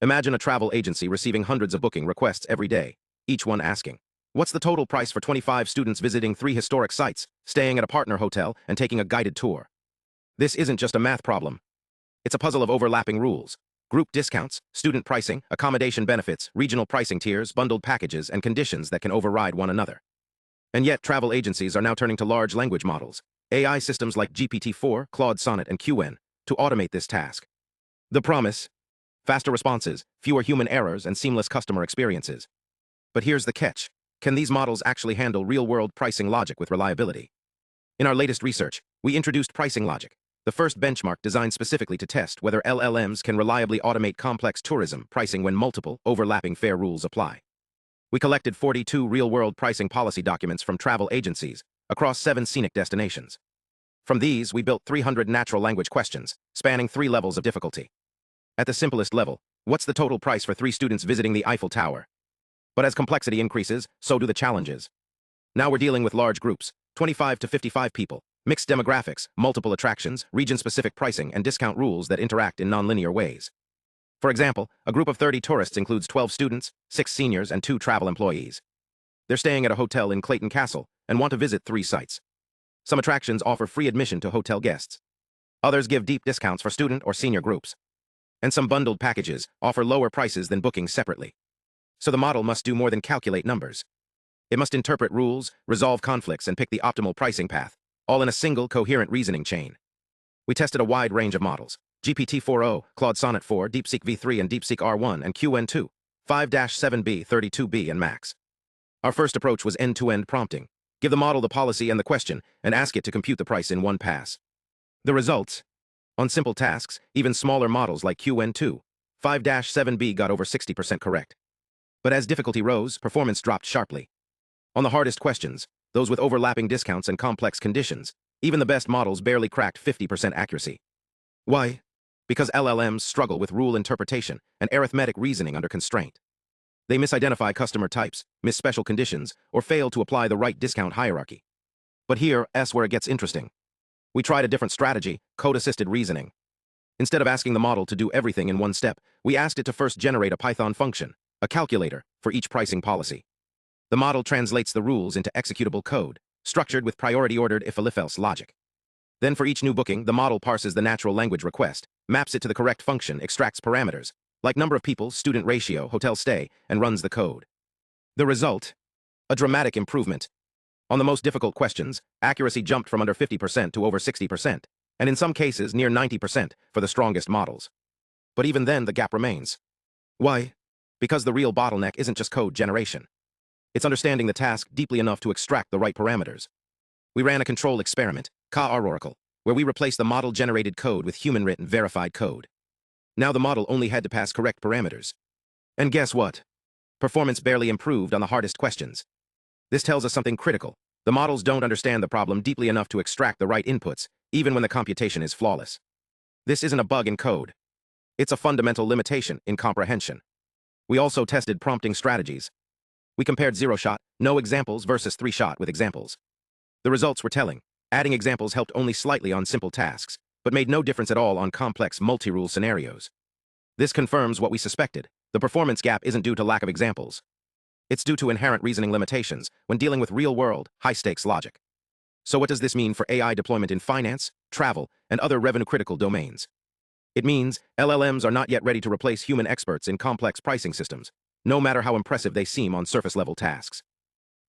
Imagine a travel agency receiving hundreds of booking requests every day, each one asking, what's the total price for 25 students visiting 3 historic sites, staying at a partner hotel, and taking a guided tour? This isn't just a math problem. It's a puzzle of overlapping rules. Group discounts, student pricing, accommodation benefits, regional pricing tiers, bundled packages, and conditions that can override one another. And yet, travel agencies are now turning to large language models, AI systems like GPT-4, Claude Sonnet, and QN, to automate this task. The promise? Faster responses, fewer human errors, and seamless customer experiences. But here's the catch. Can these models actually handle real-world pricing logic with reliability? In our latest research, we introduced PricingLogic, the first benchmark designed specifically to test whether LLMs can reliably automate complex tourism pricing when multiple, overlapping fare rules apply. We collected 42 real-world pricing policy documents from travel agencies across 7 scenic destinations. From these, we built 300 natural language questions, spanning 3 levels of difficulty. At the simplest level, what's the total price for 3 students visiting the Eiffel Tower? But as complexity increases, so do the challenges. Now we're dealing with large groups, 25 to 55 people, mixed demographics, multiple attractions, region-specific pricing, and discount rules that interact in nonlinear ways. For example, a group of 30 tourists includes 12 students, 6 seniors, and 2 travel employees. They're staying at a hotel in Clayton Castle and want to visit 3 sites. Some attractions offer free admission to hotel guests. Others give deep discounts for student or senior groups. And some bundled packages offer lower prices than booking separately. So the model must do more than calculate numbers. It must interpret rules, resolve conflicts, and pick the optimal pricing path, all in a single, coherent reasoning chain. We tested a wide range of models: GPT-4o, Claude Sonnet 4, DeepSeek V3 and DeepSeek R1, and QN2, 5-7B, 32B, and Max. Our first approach was end-to-end prompting. Give the model the policy and the question, and ask it to compute the price in one pass. The results? On simple tasks, even smaller models like QN2, 5-7B got over 60% correct. But as difficulty rose, performance dropped sharply. On the hardest questions, those with overlapping discounts and complex conditions, even the best models barely cracked 50% accuracy. Why? Because LLMs struggle with rule interpretation and arithmetic reasoning under constraint. They misidentify customer types, miss special conditions, or fail to apply the right discount hierarchy. But here's where it gets interesting. We tried a different strategy: code-assisted reasoning. Instead of asking the model to do everything in one step, we asked it to first generate a Python function, a calculator, for each pricing policy. The model translates the rules into executable code, structured with priority-ordered if-else logic. Then for each new booking, the model parses the natural language request, maps it to the correct function, extracts parameters, like number of people, student ratio, hotel stay, and runs the code. The result? A dramatic improvement. On the most difficult questions, accuracy jumped from under 50% to over 60%, and in some cases near 90% for the strongest models. But even then, the gap remains. Why? Because the real bottleneck isn't just code generation. It's understanding the task deeply enough to extract the right parameters. We ran a control experiment, Oracle, where we replaced the model-generated code with human-written verified code. Now the model only had to pass correct parameters. And guess what? Performance barely improved on the hardest questions. This tells us something critical. The models don't understand the problem deeply enough to extract the right inputs, even when the computation is flawless. This isn't a bug in code. It's a fundamental limitation in comprehension. We also tested prompting strategies. We compared 0-shot, no examples versus 3-shot with examples. The results were telling. Adding examples helped only slightly on simple tasks, but made no difference at all on complex multi-rule scenarios. This confirms what we suspected. The performance gap isn't due to lack of examples. It's due to inherent reasoning limitations when dealing with real-world, high-stakes logic. So what does this mean for AI deployment in finance, travel, and other revenue-critical domains? It means LLMs are not yet ready to replace human experts in complex pricing systems, no matter how impressive they seem on surface-level tasks.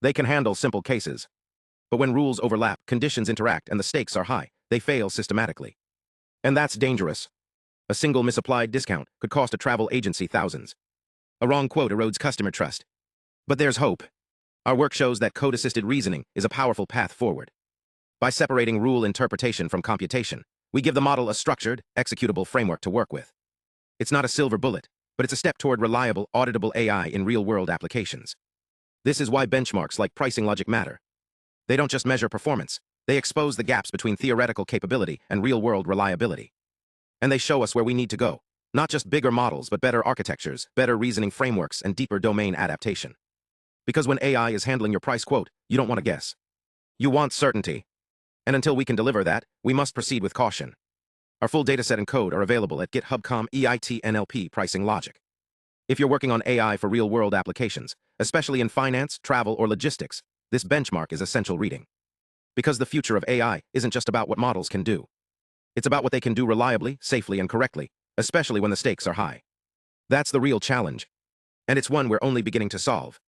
They can handle simple cases. But when rules overlap, conditions interact, and the stakes are high, they fail systematically. And that's dangerous. A single misapplied discount could cost a travel agency thousands. A wrong quote erodes customer trust. But there's hope. Our work shows that code-assisted reasoning is a powerful path forward. By separating rule interpretation from computation, we give the model a structured, executable framework to work with. It's not a silver bullet, but it's a step toward reliable, auditable AI in real-world applications. This is why benchmarks like PricingLogic matter. They don't just measure performance, they expose the gaps between theoretical capability and real-world reliability. And they show us where we need to go. Not just bigger models, but better architectures, better reasoning frameworks, and deeper domain adaptation. Because when AI is handling your price quote, you don't want to guess. You want certainty. And until we can deliver that, we must proceed with caution. Our full dataset and code are available at GitHub.com/EIT NLP PricingLogic. If you're working on AI for real-world applications, especially in finance, travel, or logistics, this benchmark is essential reading. Because the future of AI isn't just about what models can do. It's about what they can do reliably, safely, and correctly, especially when the stakes are high. That's the real challenge. And it's one we're only beginning to solve.